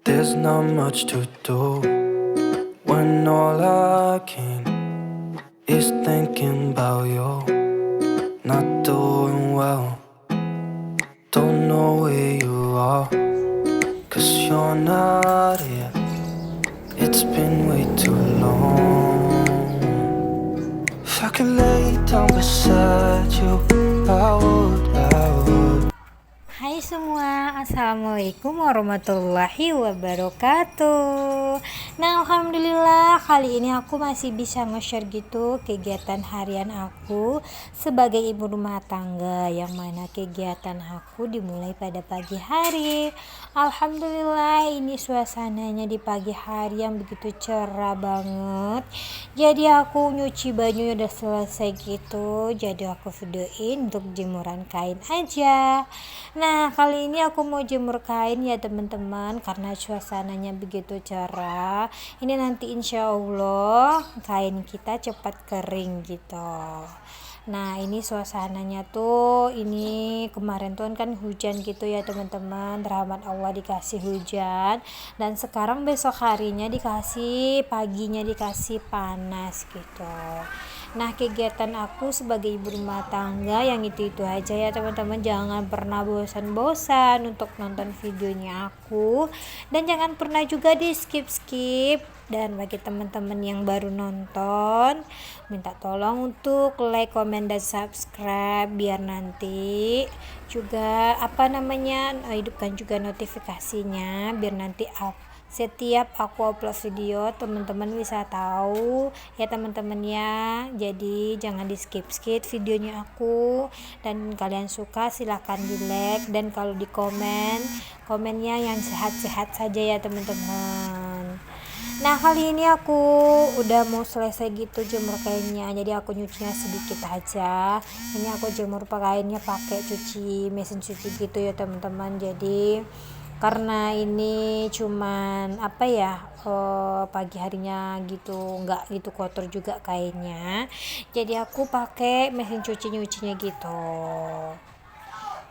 There's not much to do when all I can is thinking about you. Not doing well, don't know where you are, 'cause you're not here. It's been way too long. If I could lay down beside you, I would. Hai semua, assalamualaikum warahmatullahi wabarakatuh. Nah, alhamdulillah kali ini aku masih bisa nge-share gitu kegiatan harian aku sebagai ibu rumah tangga, yang mana kegiatan aku dimulai pada pagi hari. Alhamdulillah, ini suasananya di pagi hari yang begitu cerah banget. Jadi aku nyuci bajunya udah selesai gitu, jadi aku videoin untuk jemuran kain aja. Nah, kali ini aku mau jemur kain ya teman-teman, karena suasananya begitu cerah. Ini nanti insya Allah kain kita cepat kering gitu. Nah, ini suasananya tuh, ini kemarin tuh kan hujan gitu ya teman-teman, rahmat Allah dikasih hujan, dan sekarang besok harinya paginya dikasih panas gitu. Nah, kegiatan aku sebagai ibu rumah tangga yang itu aja ya teman-teman. Jangan pernah bosan-bosan untuk nonton videonya aku, dan jangan pernah juga di skip-skip. Dan bagi teman-teman yang baru nonton, minta tolong untuk like, comment, dan subscribe, biar nanti juga hidupkan juga notifikasinya, biar nanti setiap aku upload video teman-teman bisa tahu ya teman-teman ya. Jadi jangan di skip videonya aku, dan kalian suka silahkan di like, dan kalau di komennya yang sehat-sehat saja ya teman-teman. Nah, kali ini aku udah mau selesai gitu jemur kainnya, jadi aku nyucinya sedikit aja. Ini aku jemur kainnya pakai mesin cuci gitu ya teman-teman. Jadi karena ini cuman pagi harinya gitu, nggak gitu kotor juga kainnya, jadi aku pakai mesin nyucinya gitu.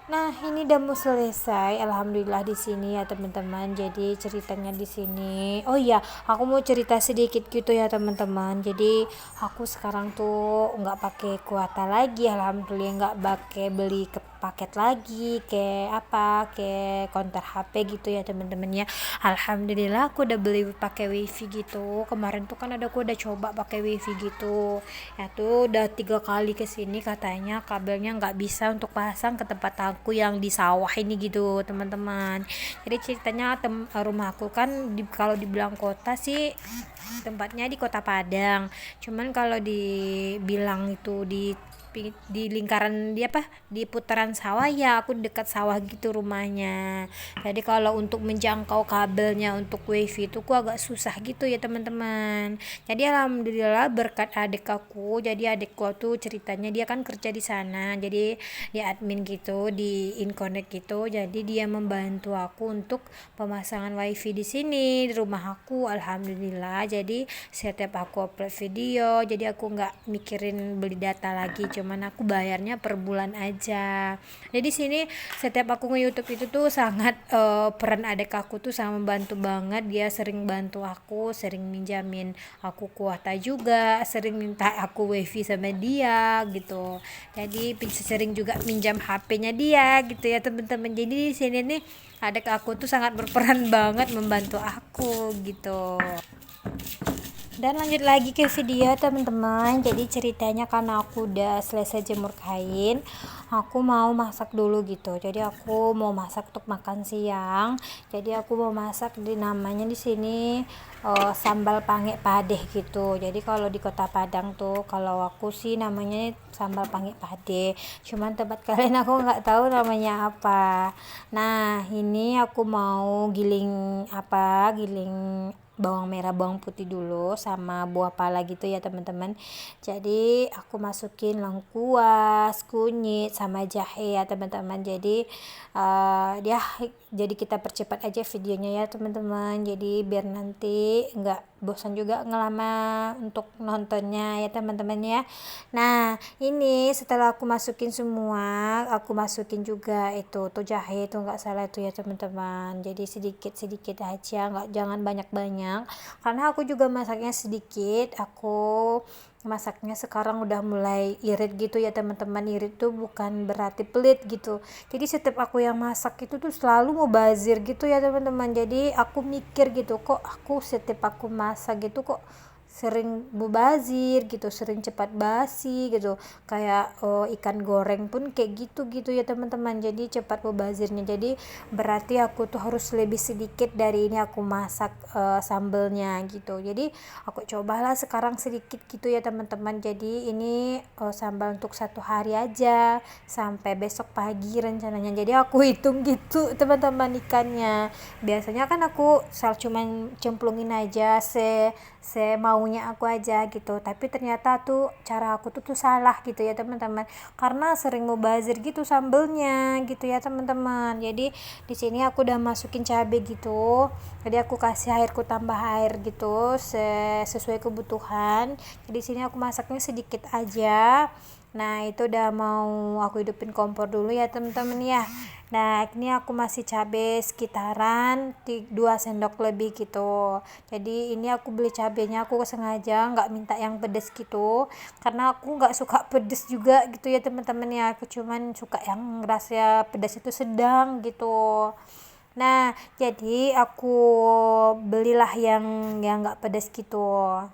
Nah, ini udah mau selesai, alhamdulillah di sini ya teman-teman. Jadi ceritanya di sini, oh iya, aku mau cerita sedikit gitu ya teman-teman. Jadi aku sekarang tuh nggak pakai kuota lagi, alhamdulillah, nggak pakai beli ke paket lagi kayak konter HP gitu ya teman-teman ya. Alhamdulillah aku udah beli pakai wifi gitu. Kemarin tuh kan aku udah coba pakai wifi gitu ya, tuh udah 3 kali kesini katanya kabelnya nggak bisa untuk pasang ke tempat aku yang di sawah ini gitu teman-teman. Jadi ceritanya rumah aku kan kalau dibilang kota sih tempatnya di Kota Padang, cuman kalau dibilang itu di lingkaran di putaran sawah, ya aku dekat sawah gitu rumahnya. Jadi kalau untuk menjangkau kabelnya untuk wifi itu agak susah gitu ya teman-teman. Jadi alhamdulillah berkat adik aku, jadi adikku tuh ceritanya dia kan kerja di sana, jadi dia admin gitu di Inconnect gitu, jadi dia membantu aku untuk pemasangan wifi di sini di rumah aku. Alhamdulillah, jadi setiap aku upload video, jadi aku nggak mikirin beli data lagi, cuman aku bayarnya per bulan aja. Jadi sini setiap aku nge-YouTube itu tuh sangat peran adik aku tuh sangat membantu banget. Dia sering bantu aku, sering minjamin aku kuota juga, sering minta aku wifi sama dia gitu. Jadi sering juga minjam HP-nya dia gitu ya teman-teman. Jadi di sini nih adik aku tuh sangat berperan banget membantu aku gitu. Dan lanjut lagi ke video teman-teman. Jadi ceritanya karena aku udah selesai jemur kain, aku mau masak dulu gitu. Jadi aku mau masak untuk makan siang. Jadi aku mau masak namanya di sini sambal pange padeh gitu. Jadi kalau di Kota Padang tuh, kalau aku sih namanya sambal pange padeh. Cuman tempat kalian aku nggak tahu namanya apa. Nah, ini aku mau giling bawang merah, bawang putih dulu sama buah pala gitu ya teman-teman. Jadi aku masukin lengkuas, kunyit sama jahe ya teman-teman. Jadi dia jadi kita percepat aja videonya ya teman-teman, jadi biar nanti nggak bosan juga ngelama untuk nontonnya ya teman-teman ya. Nah ini setelah aku masukin semua, aku masukin juga itu tuh jahe itu nggak salah itu ya teman-teman, jadi sedikit-sedikit aja, nggak, jangan banyak-banyak karena aku juga masaknya sedikit. Aku masaknya sekarang udah mulai irit gitu ya teman-teman. Irit tuh bukan berarti pelit gitu, jadi setiap aku yang masak itu tuh selalu mau bazir gitu ya teman-teman. Jadi aku mikir gitu, kok aku setiap aku masak gitu kok sering mubazir gitu, sering cepat basi gitu, kayak ikan goreng pun kayak gitu ya teman-teman, jadi cepat mubazirnya. Jadi berarti aku tuh harus lebih sedikit dari ini aku masak sambelnya gitu. Jadi aku cobalah sekarang sedikit gitu ya teman-teman. Jadi ini sambal untuk 1 hari aja sampai besok pagi rencananya. Jadi aku hitung gitu teman-teman ikannya. Biasanya kan aku cuman cemplungin aja maunya aku aja gitu, tapi ternyata tuh cara aku tuh salah gitu ya teman-teman, karena sering mubazir gitu sambelnya gitu ya teman-teman. Jadi di sini aku udah masukin cabai gitu, jadi aku kasih airku, tambah air gitu sesuai kebutuhan. Jadi di sini aku masaknya sedikit aja. Nah itu udah mau aku hidupin kompor dulu ya teman-teman ya. Nah ini aku masih cabai sekitaran 2 sendok lebih gitu. Jadi ini aku beli cabenya, aku sengaja nggak minta yang pedes gitu, karena aku nggak suka pedes juga gitu ya teman-teman ya. Aku cuman suka yang rasa pedas itu sedang gitu. Nah jadi aku belilah yang nggak pedas gitu.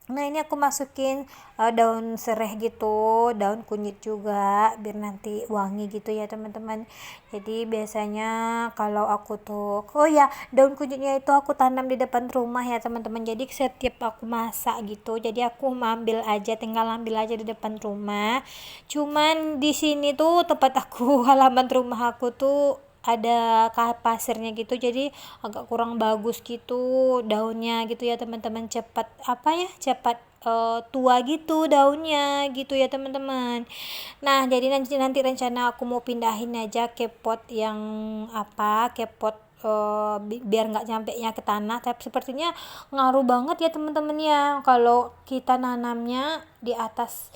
Nah ini aku masukin daun serai gitu, daun kunyit juga biar nanti wangi gitu ya teman-teman. Jadi biasanya kalau aku tuh, oh ya, daun kunyitnya itu aku tanam di depan rumah ya teman-teman. Jadi setiap aku masak gitu, jadi aku tinggal ambil aja di depan rumah. Cuman di sini tuh tempat aku halaman rumah aku tuh ada pasirnya gitu, jadi agak kurang bagus gitu daunnya gitu ya teman-teman, cepat tua gitu daunnya gitu ya teman-teman. Nah jadi nanti rencana aku mau pindahin aja ke pot yang ke pot biar nggak nyampe nya ke tanah. Tapi sepertinya ngaruh banget ya teman-teman ya kalau kita nanamnya di atas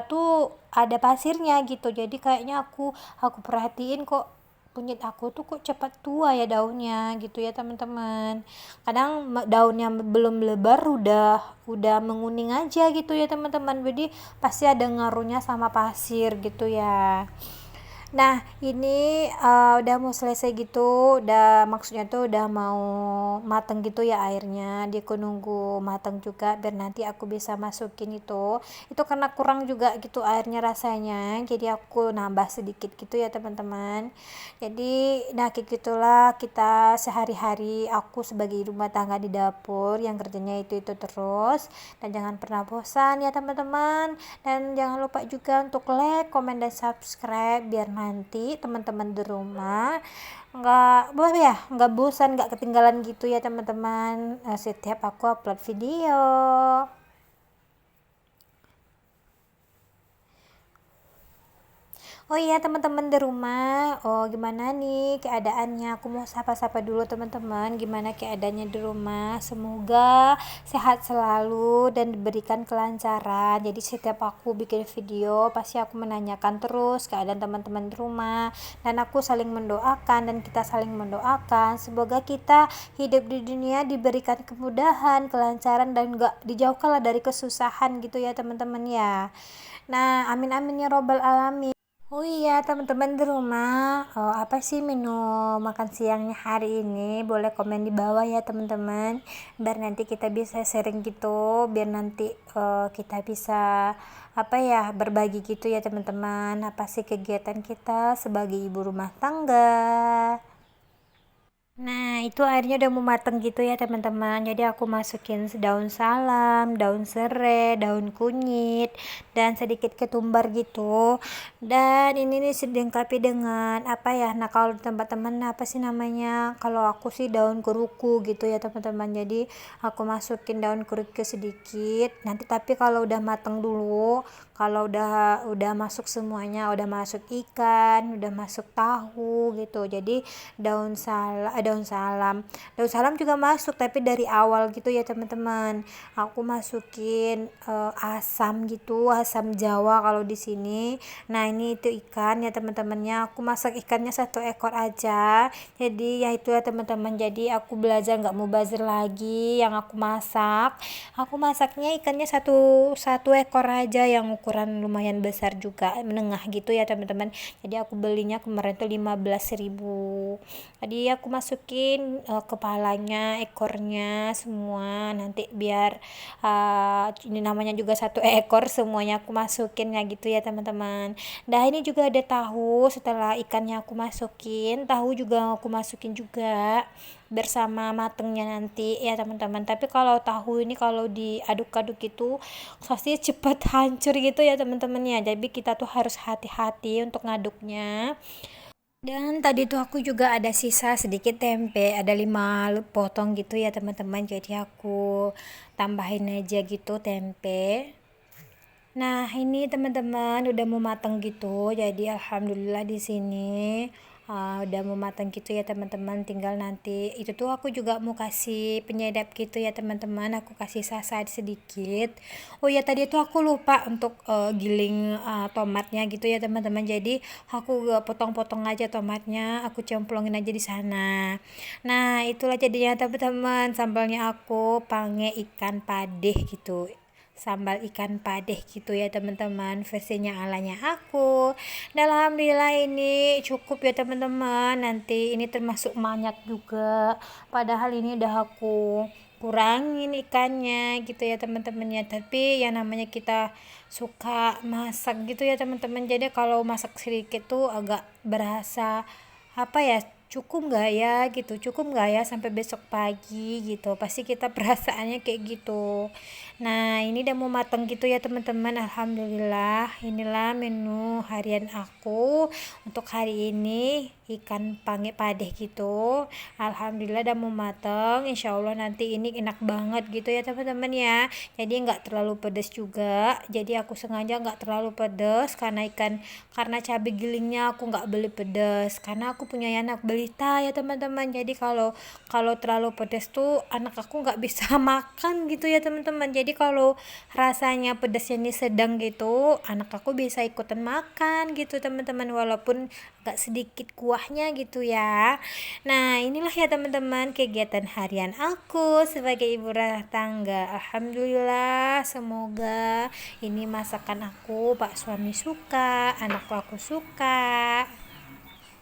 tuh ada pasirnya gitu. Jadi kayaknya aku perhatiin kok kunyit aku tuh kok cepat tua ya daunnya gitu ya teman-teman. Kadang daunnya belum lebar udah menguning aja gitu ya teman-teman. Jadi pasti ada ngaruhnya sama pasir gitu ya. Nah ini udah mau selesai gitu, udah, maksudnya tuh udah mau mateng gitu ya airnya. Dia aku nunggu mateng juga biar nanti aku bisa masukin itu karena kurang juga gitu airnya rasanya, jadi aku nambah sedikit gitu ya teman-teman. Jadi nah kayak gitulah kita sehari-hari aku sebagai ibu rumah tangga di dapur yang kerjanya itu terus. Dan jangan pernah bosan ya teman-teman, dan jangan lupa juga untuk like, komen, dan subscribe biar nanti teman-teman di rumah nggak bosan, nggak ketinggalan gitu ya teman-teman setiap aku upload video. Oh iya teman-teman di rumah, oh gimana nih keadaannya? Aku mau sapa-sapa dulu teman-teman, gimana keadaannya di rumah? Semoga sehat selalu dan diberikan kelancaran. Jadi setiap aku bikin video pasti aku menanyakan terus keadaan teman-teman di rumah, dan aku saling mendoakan dan kita saling mendoakan. Semoga kita hidup di dunia diberikan kemudahan, kelancaran, dan gak dijauhkanlah dari kesusahan gitu ya teman-teman ya. Nah amin amin ya robbal alamin. Oh iya teman-teman di rumah, apa sih menu makan siangnya hari ini? Boleh komen di bawah ya teman-teman, biar nanti kita bisa sharing gitu, biar nanti kita bisa berbagi gitu ya teman-teman, apa sih kegiatan kita sebagai ibu rumah tangga. Nah itu airnya udah mau mateng gitu ya teman-teman. Jadi aku masukin daun salam, daun serai, daun kunyit, dan sedikit ketumbar gitu. Dan ini nih dilengkapi dengan apa ya, nah kalau di tempat teman apa sih namanya, kalau aku sih daun keruku gitu ya teman-teman. Jadi aku masukin daun keruku sedikit nanti, tapi kalau udah mateng dulu, kalau udah masuk semuanya, udah masuk ikan, udah masuk tahu gitu. Jadi daun salam juga masuk tapi dari awal gitu ya teman-teman. Aku masukin asam gitu, asam Jawa kalau di sini. Nah ini itu ikan ya teman-temannya, aku masak ikannya 1 ekor aja. Jadi ya itu ya teman-teman, jadi aku belajar nggak mau bazir lagi yang aku masaknya ikannya satu ekor aja yang ukuran lumayan besar juga, menengah gitu ya teman-teman. Jadi aku belinya kemarin tuh 15.000. Tadi aku masukin kepalanya, ekornya semua, nanti biar ini namanya juga 1 ekor, semuanya aku masukin ya gitu ya teman-teman. Nah ini juga ada tahu, setelah ikannya aku masukin, tahu juga aku masukin juga bersama matengnya nanti ya teman-teman. Tapi kalau tahu ini kalau diaduk-aduk itu pasti cepet hancur gitu ya teman-teman ya. Jadi kita tuh harus hati-hati untuk ngaduknya. Dan tadi tuh aku juga ada sisa sedikit tempe, ada 5 potong gitu ya teman-teman. Jadi aku tambahin aja gitu tempe. Nah, ini teman-teman udah mau mateng gitu. Jadi alhamdulillah di sini udah mau mateng gitu ya teman-teman. Tinggal nanti itu tuh aku juga mau kasih penyedap gitu ya teman-teman. Aku kasih sasa sedikit. Oh ya tadi tuh aku lupa untuk giling tomatnya gitu ya teman-teman. Jadi aku potong-potong aja tomatnya, aku cemplungin aja di sana. Nah, itulah jadinya teman-teman, sambalnya aku pakai ikan padeh gitu, sambal ikan padeh gitu ya teman-teman, versinya alanya aku. Dan alhamdulillah ini cukup ya teman-teman, nanti ini termasuk banyak juga, padahal ini udah aku kurangin ikannya gitu ya teman-teman ya. Tapi yang namanya kita suka masak gitu ya teman-teman, jadi kalau masak sedikit tuh agak berasa apa ya, cukup nggak ya sampai besok pagi gitu, pasti kita perasaannya kayak gitu. Nah ini udah mau mateng gitu ya teman-teman. Alhamdulillah inilah menu harian aku untuk hari ini, ikan pange padeh gitu. Alhamdulillah udah mau mateng, insya Allah nanti ini enak banget gitu ya teman-teman ya. Jadi nggak terlalu pedas juga, jadi aku sengaja nggak terlalu pedas karena cabai gilingnya aku nggak beli pedas, karena aku punya anak balita ya teman-teman. Jadi kalau kalau terlalu pedas tuh anak aku nggak bisa makan gitu ya teman-teman. Jadi kalau rasanya pedasnya ini sedang gitu, anak aku bisa ikutan makan gitu teman-teman, walaupun agak sedikit kuahnya gitu ya. Nah inilah ya teman-teman kegiatan harian aku sebagai ibu rumah tangga. Alhamdulillah, semoga ini masakan aku pak suami suka, anakku aku suka.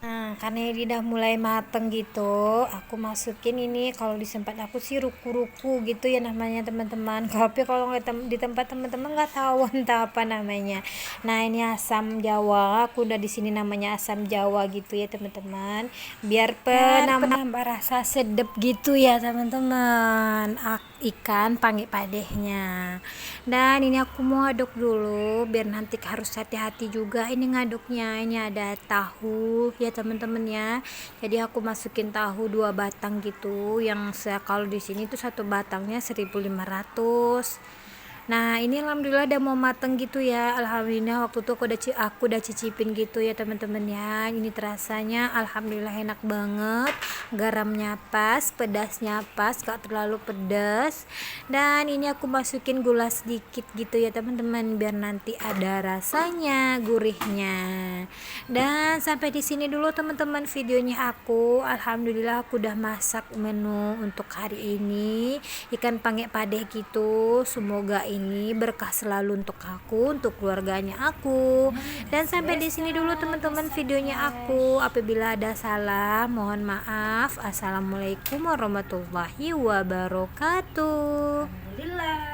Nah, karena ini udah mulai mateng gitu, aku masukin ini, kalau di tempat aku sih ruku-ruku gitu ya namanya teman-teman. Tapi kalau di tempat teman-teman nggak tahu entah apa namanya. Nah, ini asam Jawa, aku udah di sini namanya asam Jawa gitu ya teman-teman. Biar penambah rasa sedep gitu ya teman-teman. Ikan pange padehnya. Dan ini aku mau aduk dulu biar nanti harus hati-hati juga ini ngaduknya. Ini ada tahu ya teman-teman ya. Jadi aku masukin tahu 2 batang gitu, yang kalau di sini tuh 1 batangnya 1.500. Nah ini alhamdulillah udah mau mateng gitu ya. Alhamdulillah waktu itu aku udah cicipin gitu ya teman-teman ya. Ini terasanya alhamdulillah enak banget, garamnya pas, pedasnya pas, gak terlalu pedas. Dan ini aku masukin gula sedikit gitu ya teman-teman, biar nanti ada rasanya, gurihnya. Dan sampai di sini dulu teman-teman videonya aku. Alhamdulillah aku udah masak menu untuk hari ini, ikan pange padeh gitu. Semoga ini berkah selalu untuk aku, untuk keluarganya aku. Dan sampai di sini dulu teman-teman videonya aku. Apabila ada salah mohon maaf. Assalamualaikum warahmatullahi wabarakatuh. Alhamdulillah.